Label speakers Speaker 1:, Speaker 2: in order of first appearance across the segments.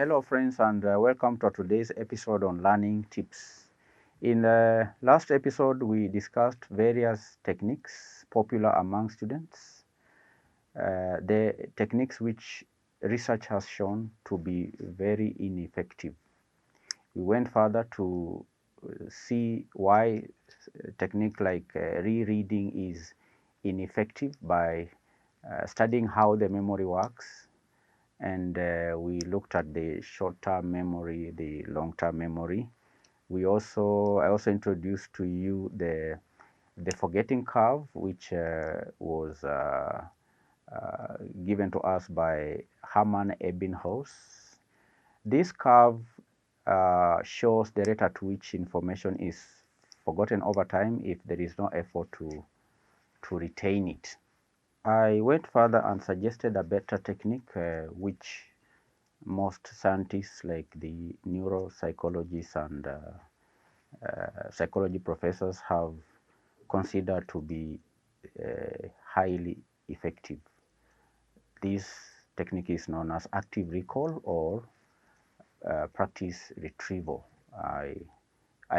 Speaker 1: Hello friends, and welcome to today's episode on learning tips. In the last episode, we discussed various techniques popular among students, the techniques which research has shown to be very ineffective. We went further to see why a technique like rereading is ineffective by studying how the memory works, and we looked at the short-term memory, the long-term memory. I also introduced to you the forgetting curve, which was given to us by Hermann Ebbinghaus. This curve shows the rate at which information is forgotten over time if there is no effort to retain it. I went further and suggested a better technique which most scientists like the neuropsychologists and psychology professors have considered to be highly effective. This technique is known as active recall or practice retrieval. I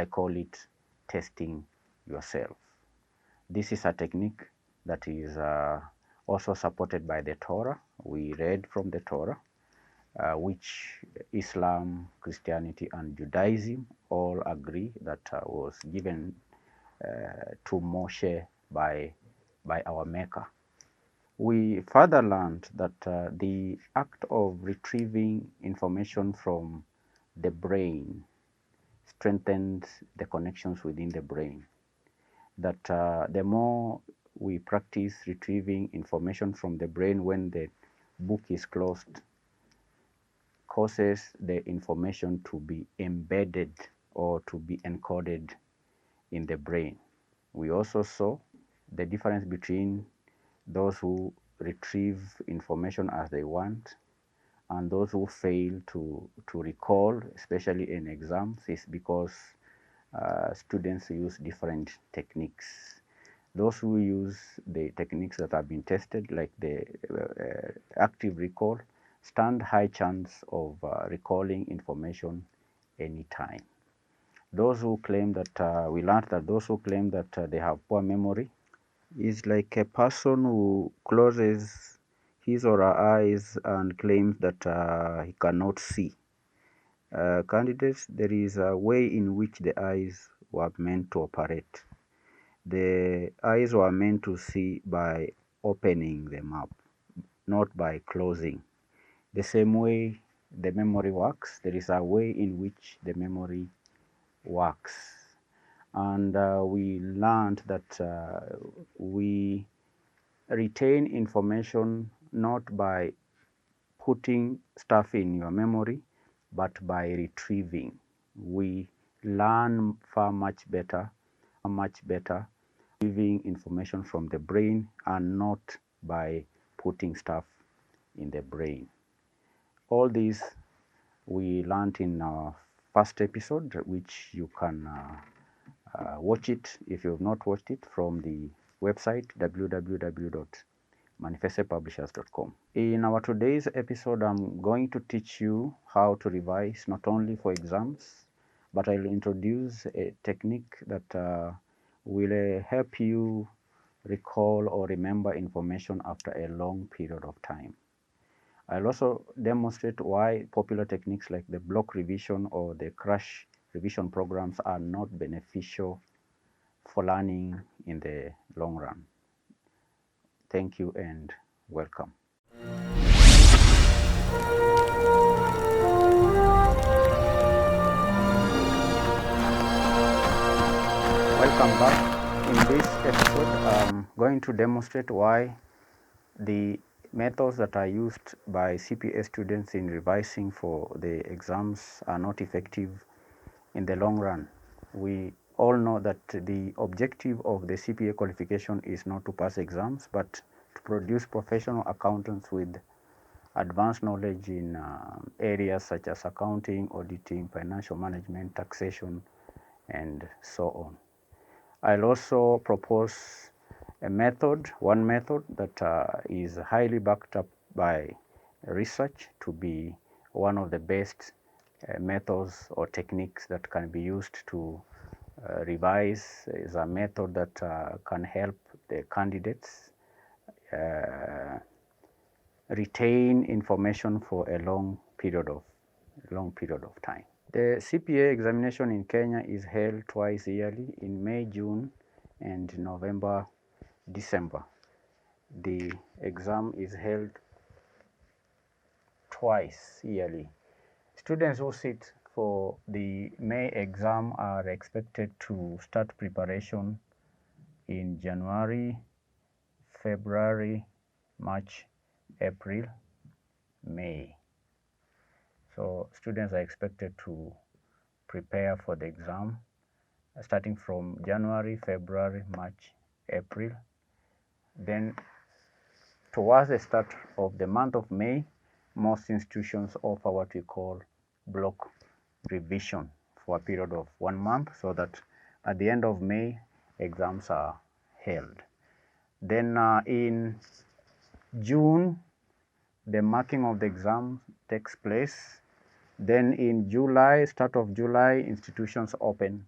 Speaker 1: call it testing yourself. This is a technique that is also supported by the Torah. We read from the Torah, which Islam, Christianity, and Judaism all agree that was given to Moshe by our Maker. We further learned that the act of retrieving information from the brain strengthens the connections within the brain. That the more we practice retrieving information from the brain when the book is closed, causes the information to be embedded or to be encoded in the brain. We also saw the difference between those who retrieve information as they want and those who fail to recall, especially in exams, is because students use different techniques. Those who use the techniques that have been tested, like the active recall, stand high chance of recalling information anytime. Those who claim that, we learned that those who claim that they have poor memory is like a person who closes his or her eyes and claims that he cannot see. Candidates, there is a way in which the eyes were meant to operate. The eyes were meant to see by opening them up, not by closing. The same way the memory works, there is a way in which the memory works. And we learned that we retain information not by putting stuff in your memory, but by retrieving. We learn far much better retrieving information from the brain and not by putting stuff in the brain. All these we learned in our first episode, which you can watch it if you have not watched it from the website www.manifestepublishers.com. In our today's episode, I'm going to teach you how to revise not only for exams, but I'll introduce a technique that will help you recall or remember information after a long period of time. I'll also demonstrate why popular techniques like the block revision or the crash revision programs are not beneficial for learning in the long run. Thank you and welcome. Welcome back. In this episode, I'm going to demonstrate why the methods that are used by CPA students in revising for the exams are not effective in the long run. We all know that the objective of the CPA qualification is not to pass exams, but to produce professional accountants with advanced knowledge in areas such as accounting, auditing, financial management, taxation, and so on. I'll also propose one method that is highly backed up by research to be one of the best methods or techniques that can be used to revise. Is a method that can help the candidates retain information for a long period of time. The CPA examination in Kenya is held twice yearly in May, June, and November, December. The exam is held twice yearly. Students who sit for the May exam are expected to start preparation in January, February, March, April, May. So students are expected to prepare for the exam starting from January, February, March, April. Then towards the start of the month of May, most institutions offer what we call block revision for a period of 1 month, so that at the end of May, exams are held. Then in June, the marking of the exam takes place. Then in July, start of July, institutions open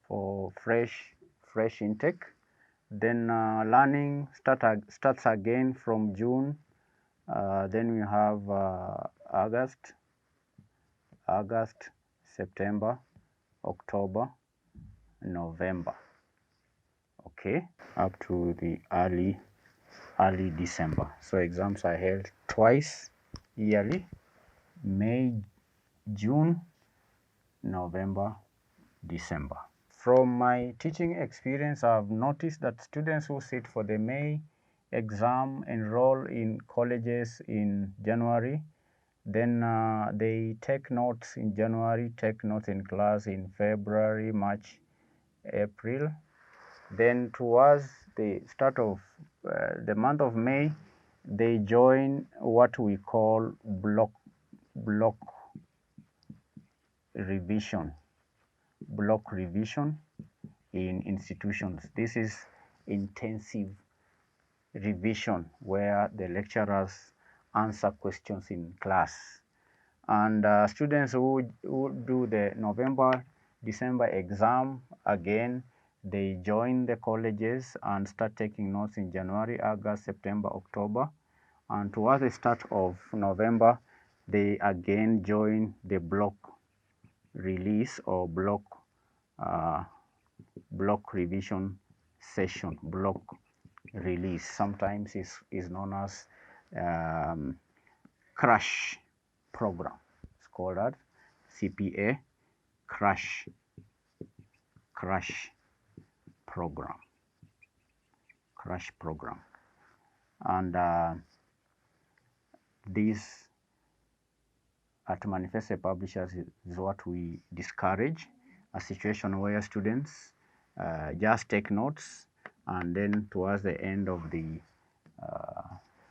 Speaker 1: for fresh intake. Then learning starts again from June. Then we have August, September, October, November. Okay, up to the early December. So exams are held twice yearly: May, June, November, December. From my teaching experience, I've noticed that students who sit for the May exam enroll in colleges in January. Then they take notes in January, take notes in class in February, March, April. Then towards the start of the month of May, they join what we call block revision in institutions. This is intensive revision where the lecturers answer questions in class. And students who do the November, December exam, again, they join the colleges and start taking notes in January, August, September, October. And towards the start of November, they again join the block release or block revision session. Block release sometimes is known as crash program. It's called that CPA crash program. And this at Manifesto Publishers is what we discourage: a situation where students just take notes, and then towards the end of the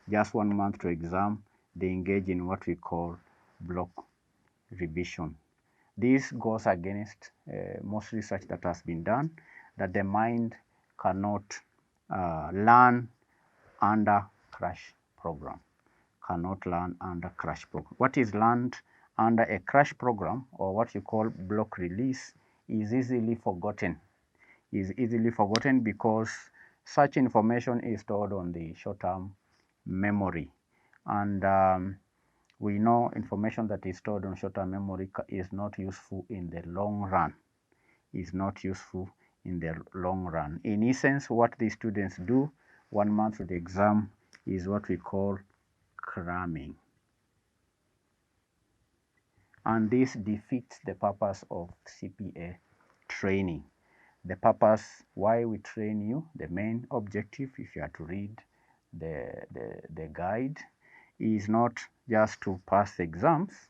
Speaker 1: just 1 month to exam, they engage in what we call block revision. This goes against most research that has been done, that the mind cannot learn under crash program. What is learned under a crash program, or what you call block release, is easily forgotten. Because such information is stored on the short-term memory, and we know information that is stored on short-term memory is not useful in the long run. In essence, what the students do 1 month to the exam is what we call cramming. And this defeats the purpose of CPA training. The purpose why we train you, the main objective, if you are to read the guide, is not just to pass the exams,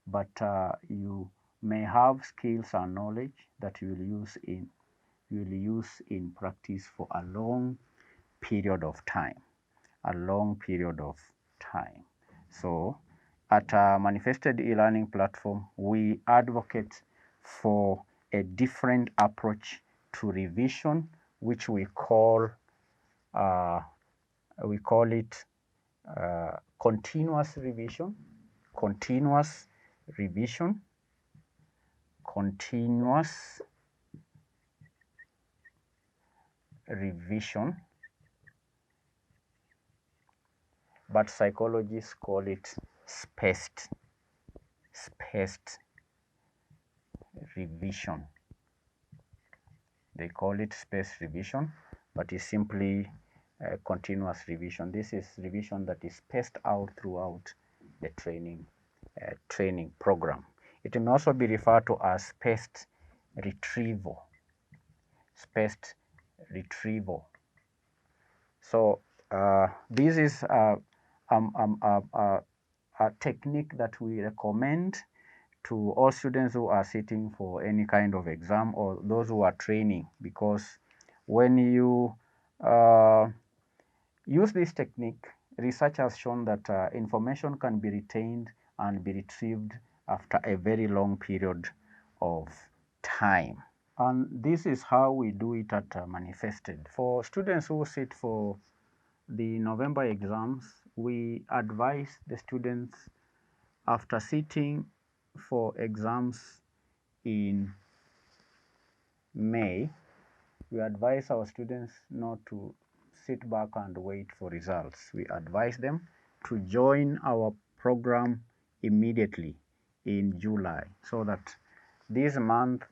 Speaker 1: but you may have skills and knowledge that you will use in practice for a long period of time. So at a Manifested e-learning platform, we advocate for a different approach to revision, which we call it continuous revision. Continuous revision, continuous revision, but psychologists call it spaced revision. They call it spaced revision, but it's simply continuous revision. This is revision that is spaced out throughout the training program. It may also be referred to as spaced retrieval. Spaced retrieval. So this is a technique that we recommend to all students who are sitting for any kind of exam or those who are training, because when you use this technique, research has shown that information can be retained and be retrieved after a very long period of time. And this is how we do it at Manifested. For students who sit for the November exams, we advise the students, after sitting for exams in May, we advise our students not to sit back and wait for results. We advise them to join our program immediately in July, so that this month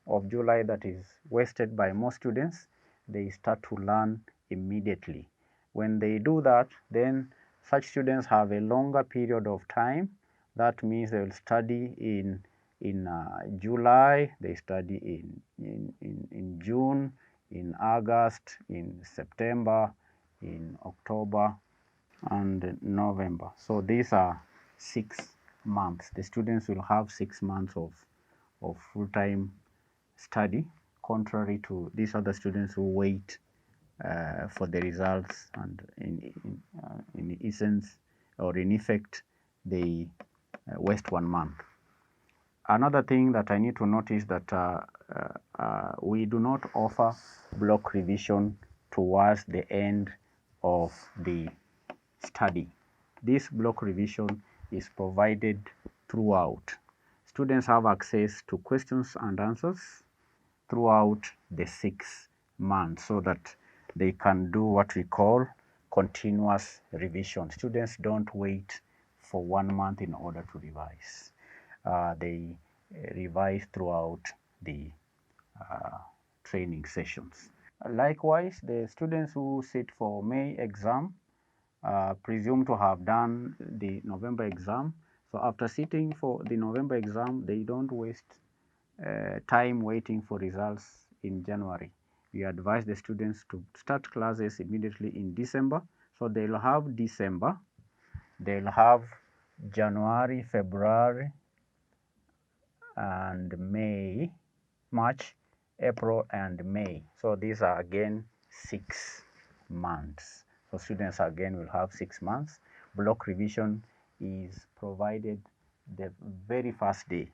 Speaker 1: of July that is wasted by most students, they start to learn immediately. When they do that, then such students have a longer period of time. That means they will study in July, they study in June, in August, in September, in October, and November. So these are 6 months. The students will have 6 months of full-time study, contrary to these other students who wait for the results, and in essence, or in effect, they waste 1 month. Another thing that I need to notice that we do not offer block revision towards the end of the study. This block revision is provided throughout. Students have access to questions and answers throughout the 6 months, so that they can do what we call continuous revision. Students don't wait for 1 month in order to revise. They revise throughout the training sessions. Likewise, the students who sit for May exam presume to have done the November exam. So after sitting for the November exam, they don't waste time waiting for results in January. We advise the students to start classes immediately in December. So they'll have December, they'll have January, February, and May, March, April, and May. So these are again 6 months. So students again will have 6 months. Block revision is provided the very first day,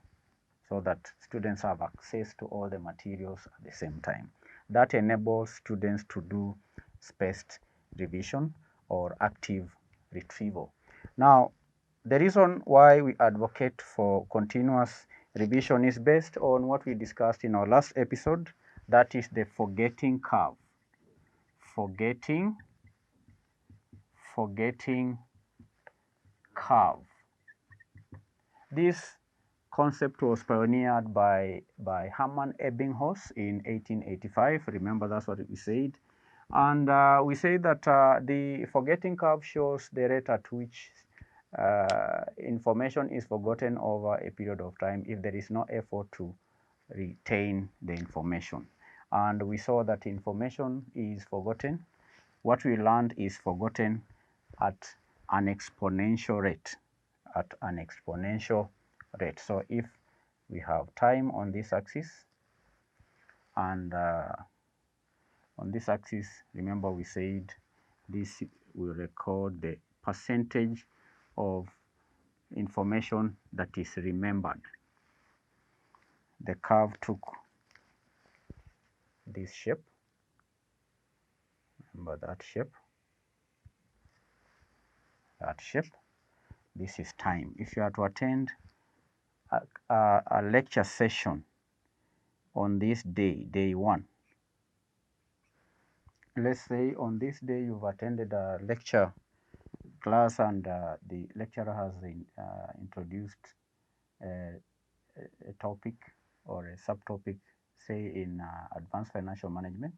Speaker 1: so that students have access to all the materials at the same time. That enables students to do spaced revision or active retrieval. Now, the reason why we advocate for continuous revision is based on what we discussed in our last episode, that is the forgetting curve. Forgetting curve. This concept was pioneered by Hermann Ebbinghaus in 1885. Remember, that's what we said. And we say that the forgetting curve shows the rate at which information is forgotten over a period of time if there is no effort to retain the information. And we saw that information is forgotten. What we learned is forgotten at an exponential rate. So if we have time on this axis, and on this axis, remember we said this will record the percentage of information that is remembered. The curve took this shape. Remember that shape. This is time. If you are to attend a lecture session on this day, day 1. Let's say on this day you've attended a lecture class and the lecturer has introduced a topic or a subtopic, say in advanced financial management.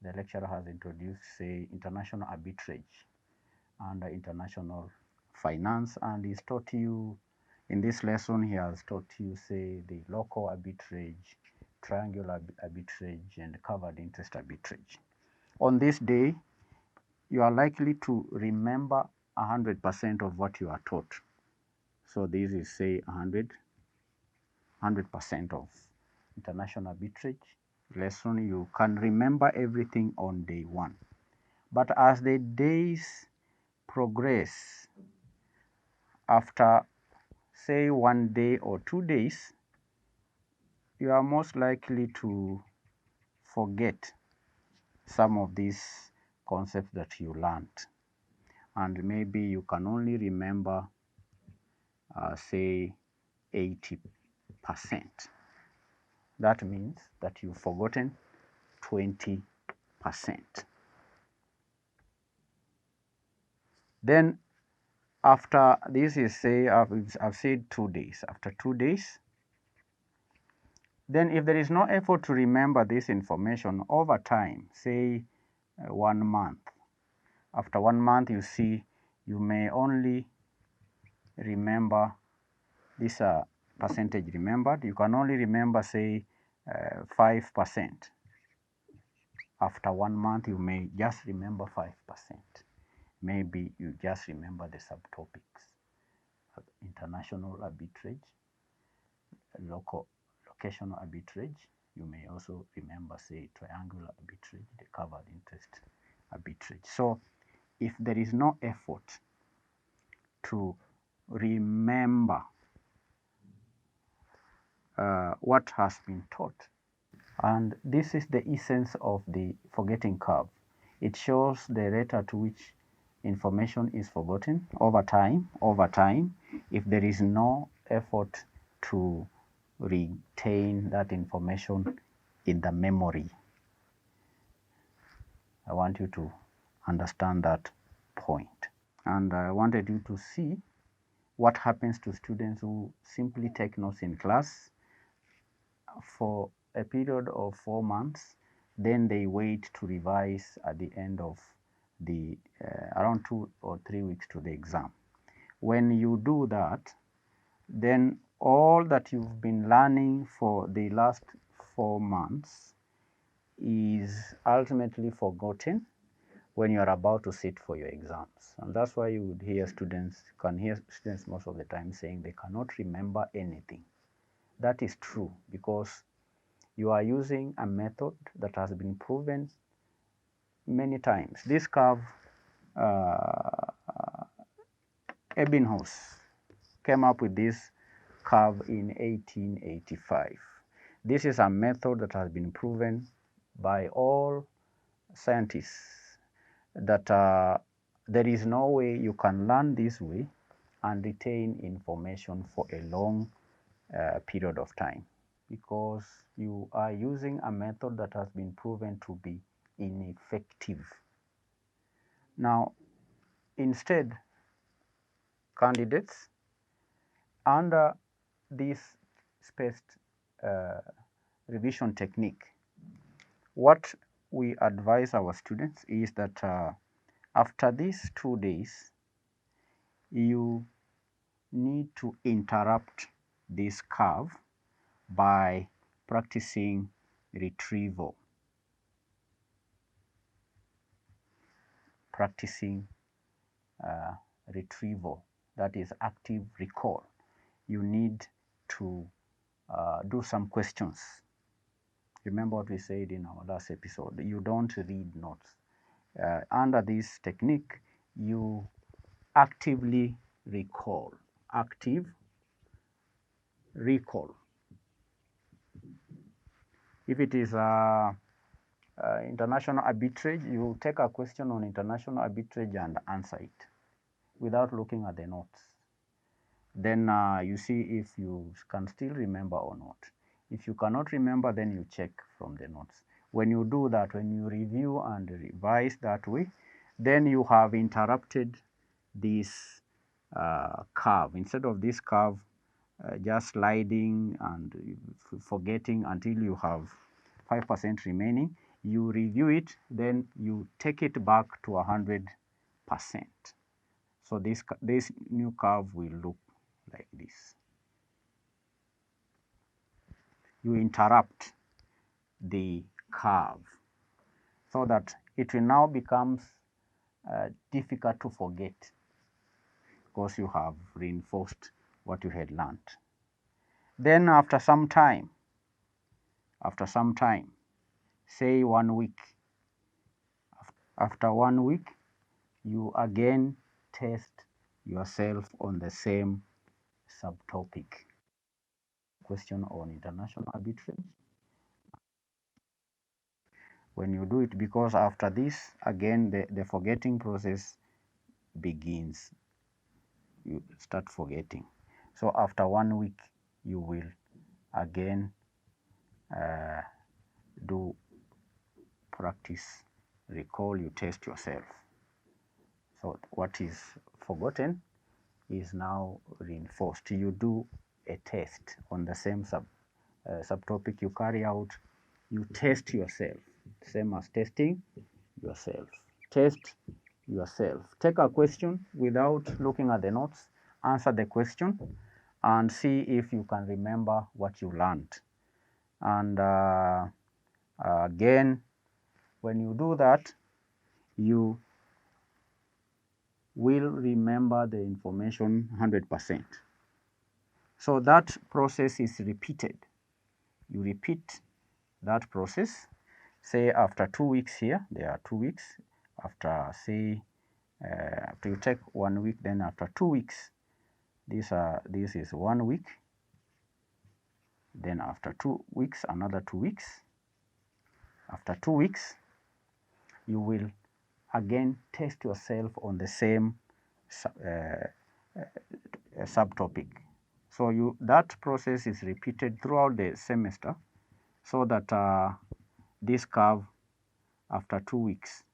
Speaker 1: The lecturer has introduced, say, international arbitrage and international finance, and he's taught you, in this lesson, he has taught you, say, the local arbitrage, triangular arbitrage, and covered interest arbitrage. On this day, you are likely to remember 100% of what you are taught. So this is, say, 100% of international arbitrage lesson. You can remember everything on day 1. But as the days progress, after, say, 1 day or 2 days, you are most likely to forget some of these concepts that you learned. And maybe you can only remember, say, 80%. That means that you've forgotten 20%. Then after this is, say, I've said 2 days. After 2 days, then if there is no effort to remember this information over time, say 1 month, after 1 month you see you may only remember this percentage remembered. You can only remember, say, 5%. After 1 month you may just remember 5%. Maybe you just remember the subtopics: international arbitrage, locational arbitrage. You may also remember, say, triangular arbitrage, the covered interest arbitrage. So if there is no effort to remember what has been taught, and this is the essence of the forgetting curve. It shows the rate at which information is forgotten over time. If there is no effort to retain that information in the memory. I want you to understand that point. And I wanted you to see what happens to students who simply take notes in class for a period of 4 months, then they wait to revise at the end of the around 2 or 3 weeks to the exam. When you do that, then all that you've been learning for the last 4 months is ultimately forgotten when you are about to sit for your exams. And that's why you would hear students most of the time saying they cannot remember anything. That is true because you are using a method that has been proven many times. This curve, Ebbinghaus came up with this curve in 1885. This is a method that has been proven by all scientists that there is no way you can learn this way and retain information for a long period of time, because you are using a method that has been proven to be ineffective. Now, instead, candidates under this spaced revision technique, what we advise our students is that after these 2 days, you need to interrupt this curve by practicing retrieval. Retrieval, that is active recall. You need to do some questions. Remember what we said in our last episode, you don't read notes. Under this technique, you actively recall. Active recall. If it is international arbitrage, you take a question on international arbitrage and answer it without looking at the notes. Then you see if you can still remember or not. If you cannot remember, then you check from the notes. When you do that, when you review and revise that way, then you have interrupted this curve. Instead of this curve just sliding and forgetting until you have 5% remaining, you review it, then you take it back to 100%. So this new curve will look like this. You interrupt the curve so that it will now becomes difficult to forget because you have reinforced what you had learned. Then after some time, say 1 week, after 1 week, you again test yourself on the same subtopic. Question on international arbitrage. When you do it, because after this, again, the forgetting process begins. You start forgetting. So after 1 week, you will again do practice, recall, you test yourself. So what is forgotten is now reinforced. You do a test on the same subtopic you carry out. You test yourself, same as testing yourself. Test yourself. Take a question without looking at the notes, answer the question, and see if you can remember what you learned. And again, when you do that, you will remember the information 100%. So that process is repeated. You repeat that process. Say after 2 weeks here, there are 2 weeks. After say, after you take 1 week, then after 2 weeks, this is 1 week. Then after 2 weeks, another 2 weeks. After 2 weeks, you will again test yourself on the same subtopic. So that process is repeated throughout the semester, so that this curve, after 2 weeks,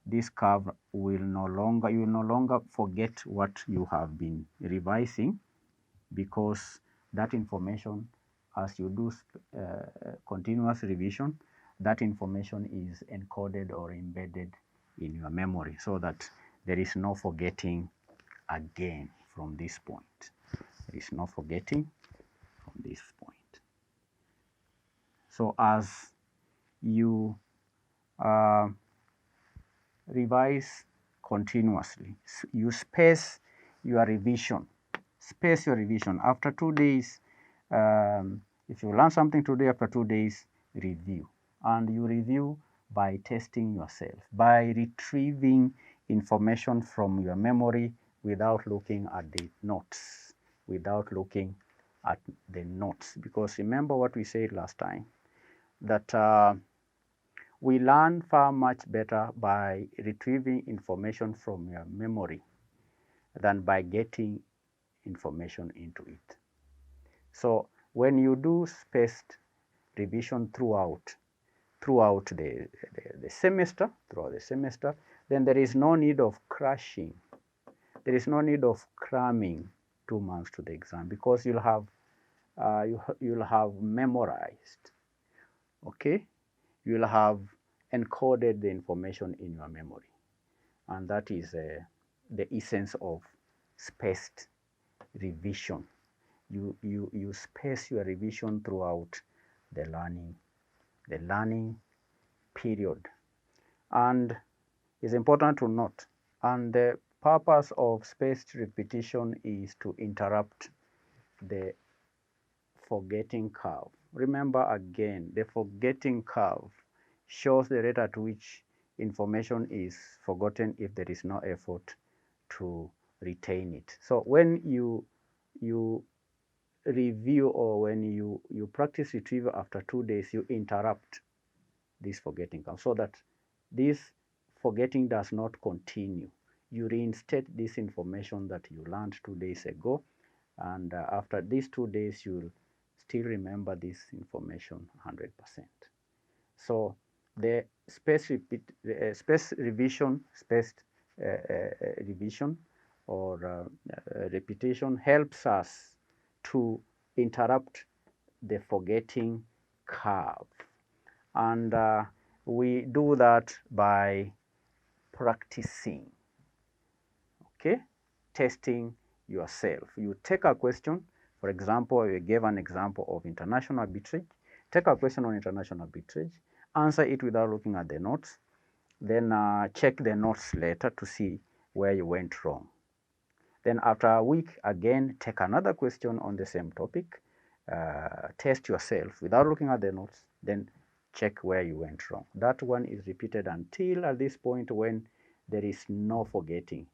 Speaker 1: this curve will you will no longer forget what you have been revising, because that information, as you do continuous revision, that information is encoded or embedded in your memory, so that there is no forgetting again from this point. There is no forgetting from this point. So as you revise continuously, you space your revision. Space your revision. After 2 days, if you learn something today, after 2 days, review. And you review by testing yourself, by retrieving information from your memory without looking at the notes, because remember what we said last time, that we learn far much better by retrieving information from your memory than by getting information into it. So when you do spaced revision throughout the semester, then there is no need of crushing. There is no need of cramming 2 months to the exam, because you'll have memorized. Okay, you'll have encoded the information in your memory, and that is the essence of spaced revision. You space your revision throughout the learning period. And it's important to note, and the purpose of spaced repetition is to interrupt the forgetting curve. Remember again, the forgetting curve shows the rate at which information is forgotten if there is no effort to retain it. So when you review, or when you practice retrieval after 2 days, you interrupt this forgetting curve so that this forgetting does not continue. You reinstate this information that you learned 2 days ago, And after these 2 days, you'll still remember this information 100%. So the spaced revision or repetition helps us to interrupt the forgetting curve. And we do that by practicing, okay, testing yourself. You take a question, for example, you gave an example of international arbitrage. Take a question on international arbitrage, answer it without looking at the notes, then check the notes later to see where you went wrong. Then after a week, again, take another question on the same topic, test yourself without looking at the notes, then check where you went wrong. That one is repeated until at this point when there is no forgetting.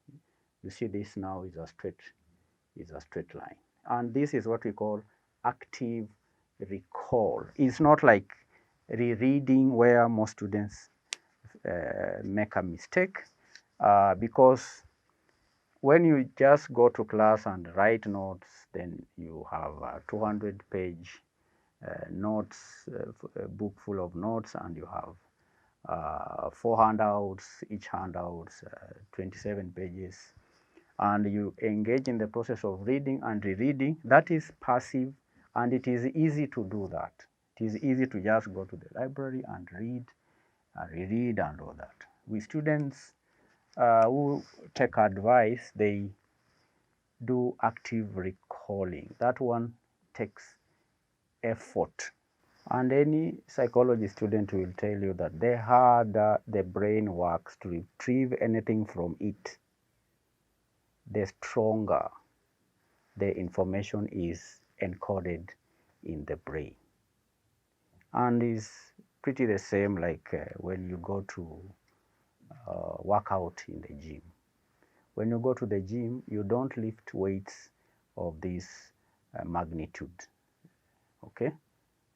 Speaker 1: You see this now is a straight line. And this is what we call active recall. It's not like rereading where most students make a mistake, because when you just go to class and write notes, then you have a 200-page notes, a book full of notes, and you have 4 handouts, each handout 27 pages, and you engage in the process of reading and rereading. That is passive, and it is easy to do that. It is easy to just go to the library and read and reread and all that. With students who take advice, they do active recalling. That one takes effort. And any psychology student will tell you that the harder the brain works to retrieve anything from it, the stronger the information is encoded in the brain. And is pretty the same like when you go to work out in the gym. When you go to the gym, you don't lift weights of this magnitude, okay?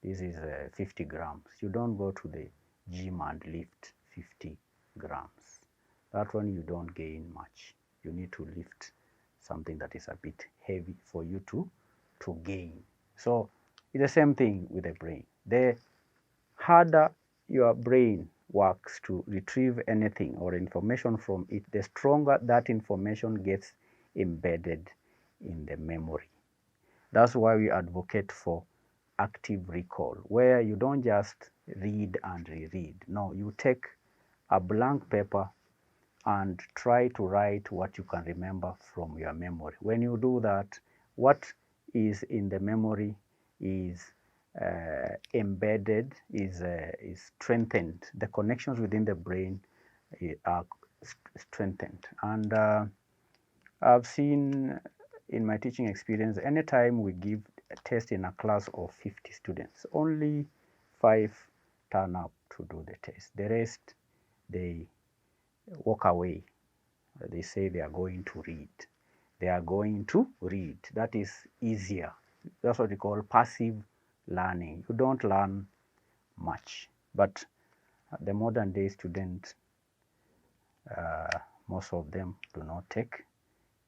Speaker 1: This is 50 grams. You don't go to the gym and lift 50 grams. That one you don't gain much. You need to lift something that is a bit heavy for you to gain. So it's the same thing with the brain. The harder your brain works to retrieve anything or information from it, the stronger that information gets embedded in the memory. That's why we advocate for active recall, where you don't just read and reread. No, you take a blank paper and try to write what you can remember from your memory. When you do that, what is in the memory is embedded, is strengthened. The connections within the brain are strengthened. And I've seen in my teaching experience, anytime we give a test in a class of 50 students, only 5 turn up to do the test. The rest, they walk away. They say they are going to read. They are going to read. That is easier. That's what we call passive learning. You don't learn much. But the modern day students, most of them do not take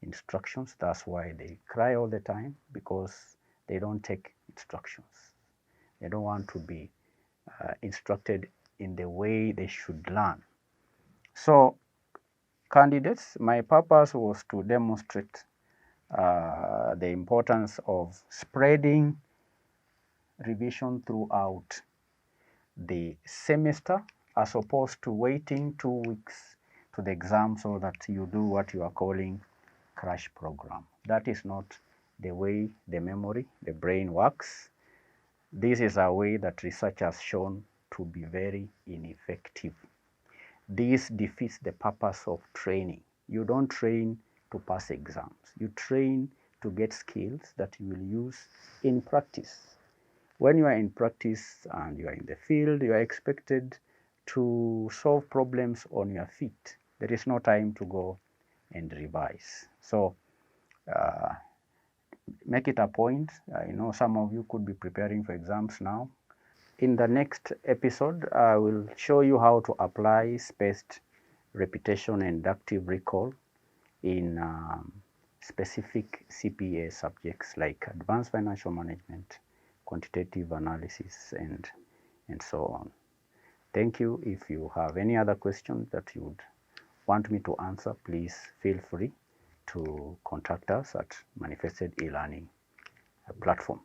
Speaker 1: instructions. That's why they cry all the time, because they don't take instructions. They don't want to be instructed in the way they should learn. So, candidates, my purpose was to demonstrate the importance of spreading revision throughout the semester, as opposed to waiting 2 weeks to the exam so that you do what you are calling crash program. That is not the way the memory, the brain works. This is a way that research has shown to be very ineffective. This defeats the purpose of training. You don't train to pass exams. You train to get skills that you will use in practice. When you are in practice and you are in the field, you are expected to solve problems on your feet. There is no time to go and revise. So make it a point. I know some of you could be preparing for exams now. In the next episode, I will show you how to apply spaced repetition and active recall in specific CPA subjects like advanced financial management, quantitative analysis, and so on. Thank you. If you have any other questions that you would want me to answer, please feel free to contact us at Manifested e-learning platform.